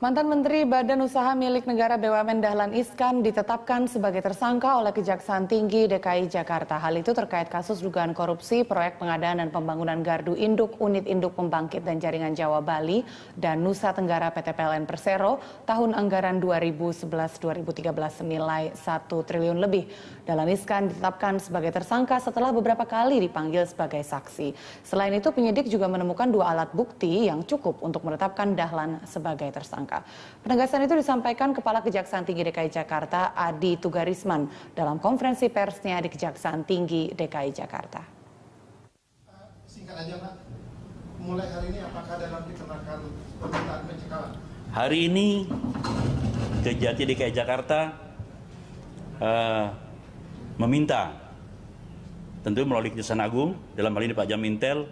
Mantan Menteri Badan Usaha Milik Negara BUMN Dahlan Iskan ditetapkan sebagai tersangka oleh Kejaksaan Tinggi DKI Jakarta. Hal itu terkait kasus dugaan korupsi proyek pengadaan dan pembangunan gardu induk unit induk pembangkit dan jaringan Jawa Bali dan Nusa Tenggara PT PLN Persero tahun anggaran 2011-2013 senilai 1 triliun lebih. Dahlan Iskan ditetapkan sebagai tersangka setelah beberapa kali dipanggil sebagai saksi. Selain itu penyidik juga menemukan 2 alat bukti yang cukup untuk menetapkan Dahlan sebagai tersangka. Penegasan itu disampaikan Kepala Kejaksaan Tinggi DKI Jakarta Adi Tugarisman dalam konferensi persnya di Kejaksaan Tinggi DKI Jakarta. Singkat aja Pak, mulai hari ini apakah dalam dikenakan permintaan pencekalan? Hari ini Kejati DKI Jakarta meminta tentu melalui Kejaksaan Agung dalam hal ini Pak Jamintel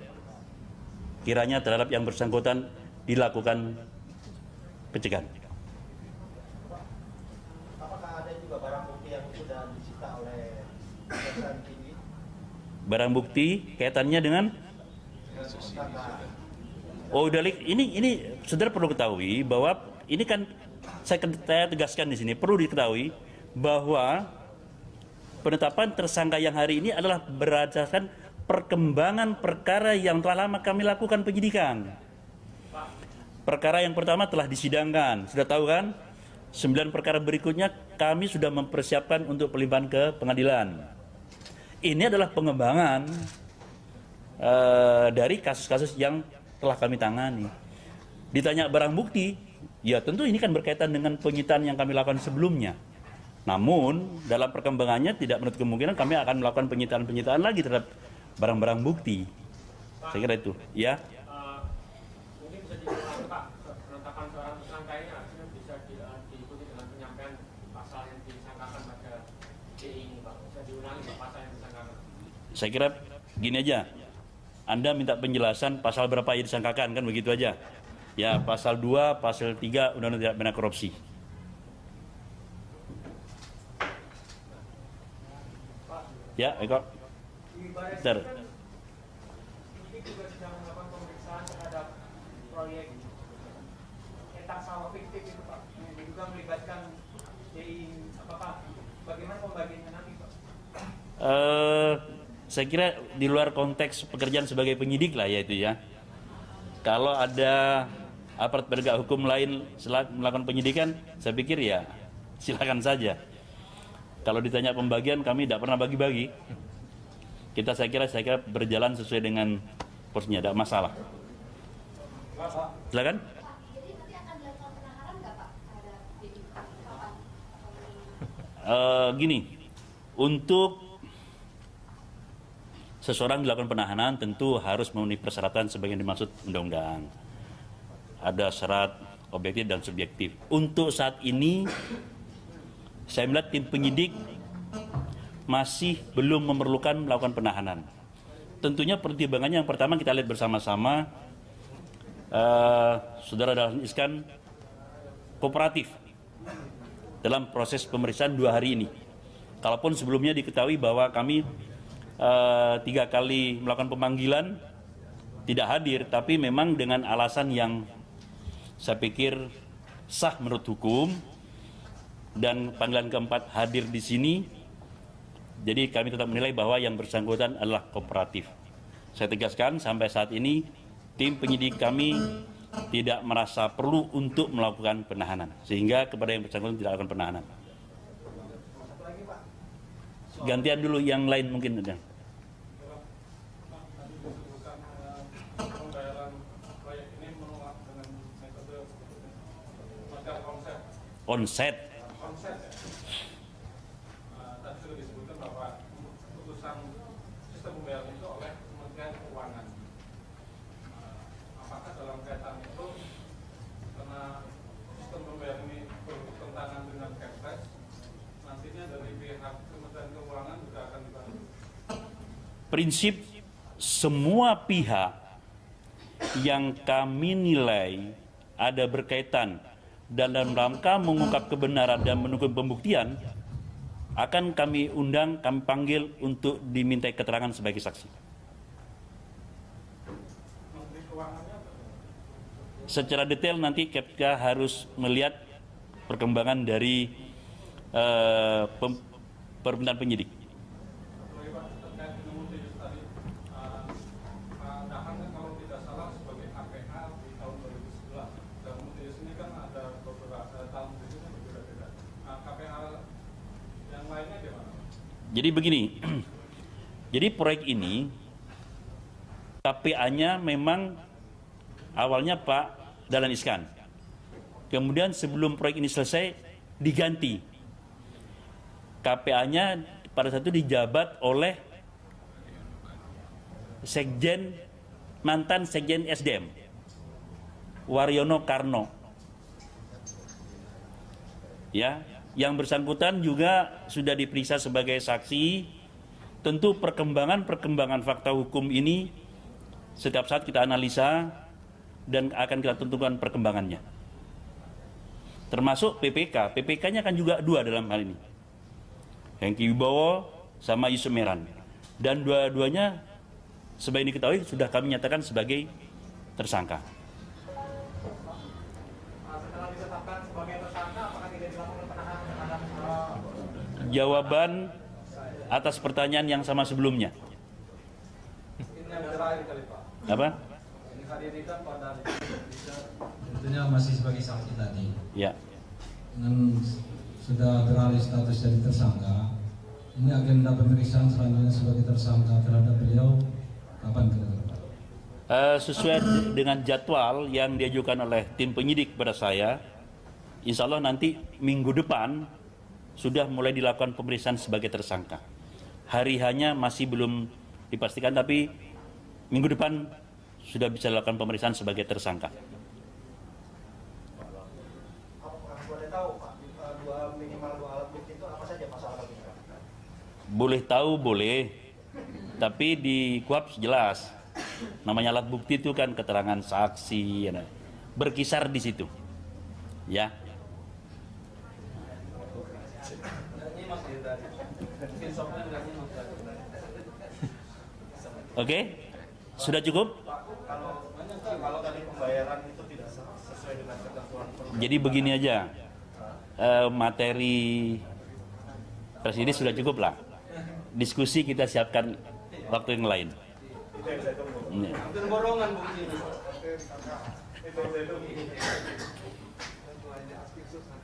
kiranya terhadap yang bersangkutan dilakukan pencegahan. Apakah ada juga barang bukti yang sudah disita oleh Kejaksaan Tinggi? Barang bukti kaitannya dengan delik ini saudara perlu ketahui bahwa ini kan saya tegaskan di sini perlu diketahui bahwa penetapan tersangka yang hari ini adalah berdasarkan perkembangan perkara yang telah lama kami lakukan penyidikan. Perkara yang pertama telah disidangkan, sudah tahu kan? 9 perkara berikutnya kami sudah mempersiapkan untuk pelimpahan ke pengadilan. Ini adalah pengembangan dari kasus-kasus yang telah kami tangani. Ditanya barang bukti, ya tentu ini kan berkaitan dengan penyitaan yang kami lakukan sebelumnya. Namun dalam perkembangannya tidak menutup kemungkinan kami akan melakukan penyitaan lagi terhadap barang-barang bukti. Saya kira itu, ya. Mungkin bisa dijelaskan Pak, penetapan seorang tersangka ini artinya bisa diikuti dengan penyampaian pasal yang disangkakan pada DI ini Pak. Bisa diulangi Pak pasal yang disangkakan. Saya kira gini aja, Anda minta penjelasan pasal berapa yang disangkakan, kan begitu aja. Ya, pasal 2, pasal 3 Undang-Undang Tindak Pidana Korupsi. Ya, Eko. Bentar. Ini juga sedang melakukan pemeriksaan terhadap proyek etak sawah fiktif itu Pak, yang juga melibatkan DI. Apakah bagaimana pembagiannya nanti Pak? Saya kira di luar konteks pekerjaan sebagai penyidik lah ya itu ya. Kalau ada aparat penegak hukum lain melakukan penyidikan, saya pikir ya silakan saja. Kalau ditanya pembagian, kami tidak pernah bagi-bagi. Saya kira berjalan sesuai dengan porsinya, tidak masalah. Silakan. Jadi nanti akan dilakukan penahanan nggak Pak? Gini, untuk seseorang dilakukan penahanan tentu harus memenuhi persyaratan sebagai yang dimaksud undang-undang. Ada syarat objektif dan subjektif. Untuk saat ini, saya melihat tim penyidik masih belum memerlukan melakukan penahanan. Tentunya pertimbangannya yang pertama kita lihat bersama-sama, Saudara Dahlan Iskan kooperatif dalam proses pemeriksaan 2 hari ini. Kalaupun sebelumnya diketahui bahwa kami 3 kali melakukan pemanggilan tidak hadir, tapi memang dengan alasan yang saya pikir sah menurut hukum, dan panggilan keempat hadir di sini, jadi kami tetap menilai bahwa yang bersangkutan adalah kooperatif. Saya tegaskan sampai saat ini tim penyidik kami tidak merasa perlu untuk melakukan penahanan, sehingga kepada yang bersangkutan tidak akan penahanan. Gantian dulu yang lain mungkin ada. Onset. Tadi sudah disebutkan bahwa keputusan sistem pembayaran itu oleh Kementerian Keuangan. Apakah dalam kaitan itu karena sistem pembayaran ini bertentangan dengan Kepres, nantinya dari pihak Kementerian Keuangan juga akan dibantu? Prinsip semua pihak yang kami nilai ada berkaitan dalam rangka mengungkap kebenaran dan menunggu pembuktian akan kami undang, kami panggil untuk dimintai keterangan sebagai saksi. secara detail nanti KPK harus melihat perkembangan dari permintaan penyidik. Jadi begini, jadi proyek ini KPA-nya memang awalnya Pak Dahlan Iskan. Kemudian sebelum proyek ini selesai diganti. KPA-nya pada saat itu dijabat oleh mantan Sekjen SDM Waryono Karno. Ya, yang bersangkutan juga sudah diperiksa sebagai saksi. Tentu perkembangan fakta hukum ini setiap saat kita analisa dan akan kita tentukan perkembangannya. Termasuk PPK. PPK-nya kan juga dua dalam hal ini. Hengki Wibowo sama Yusuf Meran. Dan dua-duanya sebagai diketahui sudah kami nyatakan sebagai tersangka. Setelah ditetapkan sebagai tersangka, apakah tidak dilakukan penahanan terhadap Jawaban atas pertanyaan yang sama sebelumnya. ini yang terakhir kali Pak? Apa? Ini hadirkan pada Tentunya masih sebagai saksi tadi. Ya. Dengan sudah beralih status jadi tersangka, ini agenda pemeriksaan selanjutnya sebagai tersangka terhadap beliau kapan kira-kira? Sesuai dengan jadwal yang diajukan oleh tim penyidik kepada saya, insya Allah nanti minggu depan sudah mulai dilakukan pemeriksaan sebagai tersangka. Hari hanya masih belum dipastikan, tapi minggu depan sudah bisa dilakukan pemeriksaan sebagai tersangka. Apakah boleh tahu Pak, minimal dua alat bukti itu apa saja masalah ini? Boleh tahu boleh, tapi di KUHP jelas. Namanya alat bukti itu kan keterangan saksi, ya, berkisar di situ. Ya. Oke, sudah cukup? Kalau tadi pembayaran itu tidak sesuai dengan ketentuan. Jadi begini aja, materi presiden sudah cukup lah. Diskusi kita siapkan waktu yang lain. hampir borongan bukti ini.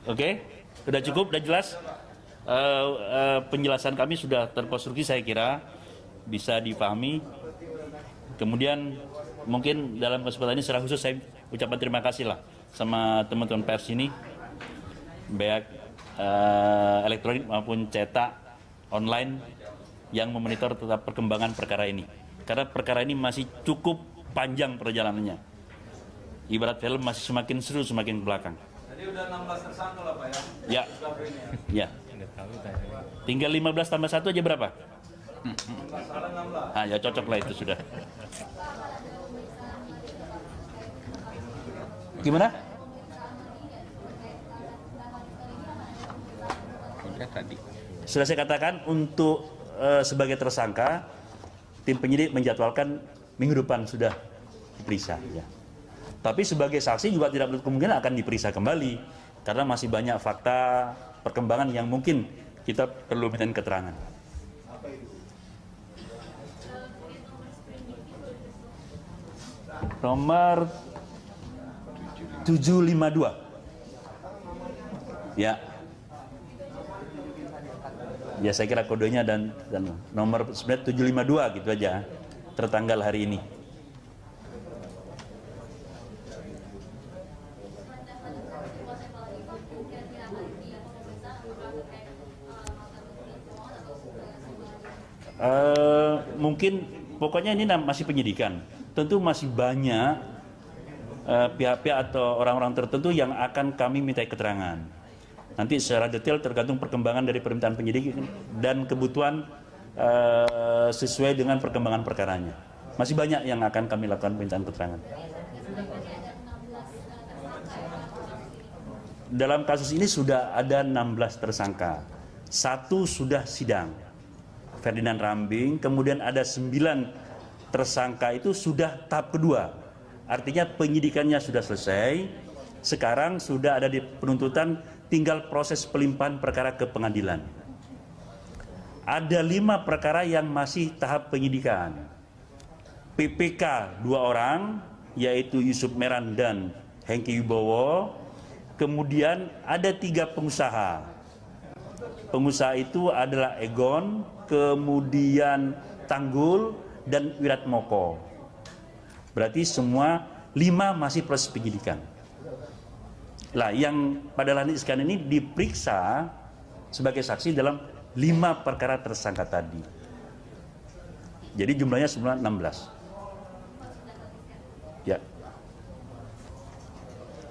Oke, sudah cukup, sudah jelas. Penjelasan kami sudah terkonstruksi, saya kira bisa dipahami. Kemudian mungkin dalam kesempatan ini secara khusus saya ucapkan terima kasih lah sama teman-teman pers ini, baik elektronik maupun cetak online yang memonitor tetap perkembangan perkara ini. Karena perkara ini masih cukup panjang perjalanannya. Ibarat film masih semakin seru semakin ke belakang. Jadi udah 16 tersangka lah Pak Ya. ya? Ya. Tinggal 15 tambah 1 aja berapa? Salah 16. Ah, ya cocok lah itu sudah. Gimana? Sudah saya katakan untuk sebagai tersangka, tim penyidik menjadwalkan minggu depan sudah diperiksa. Ya. Tapi sebagai saksi juga tidak menutup kemungkinan akan diperiksa kembali karena masih banyak fakta perkembangan yang mungkin kita perlu minta keterangan. Nomor 752. Ya. Ya saya kira kodenya dan nomor sebenarnya 752 gitu aja. Tertanggal hari ini. Mungkin pokoknya ini masih penyidikan. Tentu masih banyak pihak-pihak atau orang-orang tertentu yang akan kami minta keterangan. Nanti secara detail tergantung perkembangan dari permintaan penyidik dan kebutuhan sesuai dengan perkembangan perkaranya. Masih banyak yang akan kami lakukan permintaan keterangan. Dalam kasus ini sudah ada 16 tersangka. 1 sudah sidang, Ferdinand Rambing, kemudian ada 9 tersangka itu sudah tahap kedua, Artinya penyidikannya sudah selesai, sekarang sudah ada di penuntutan, tinggal proses pelimpahan perkara ke pengadilan. Ada 5 perkara yang masih tahap penyidikan. PPK 2 orang, yaitu Yusuf Meran dan Hengki Wibowo. Kemudian ada 3 pengusaha. Pengusaha itu adalah Egon, kemudian Tanggul, dan Wiratmoko. Berarti semua 5 masih proses penyidikan. Lah, yang pada Dahlan Iskan ini diperiksa sebagai saksi dalam 5 perkara tersangka tadi. Jadi jumlahnya semula 16. Ya.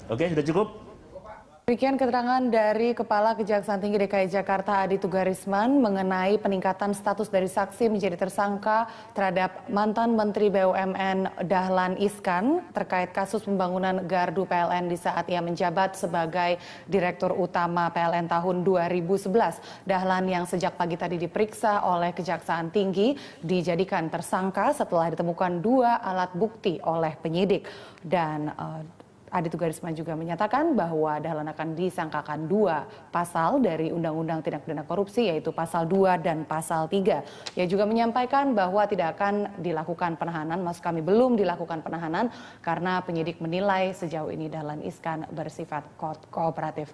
Oke, sudah cukup? Demikian keterangan dari Kepala Kejaksaan Tinggi DKI Jakarta Adi Tugarisman mengenai peningkatan status dari saksi menjadi tersangka terhadap mantan Menteri BUMN Dahlan Iskan terkait kasus pembangunan gardu PLN di saat ia menjabat sebagai Direktur Utama PLN tahun 2011. Dahlan yang sejak pagi tadi diperiksa oleh Kejaksaan Tinggi dijadikan tersangka setelah ditemukan 2 alat bukti oleh penyidik. Dan Adi Tugarisman juga menyatakan bahwa Dahlan akan disangkakan 2 pasal dari Undang-Undang Tindak Pidana Korupsi, yaitu pasal 2 dan pasal 3. Ia juga menyampaikan bahwa tidak akan dilakukan penahanan, maksud kami belum dilakukan penahanan karena penyidik menilai sejauh ini Dahlan Iskan bersifat kooperatif.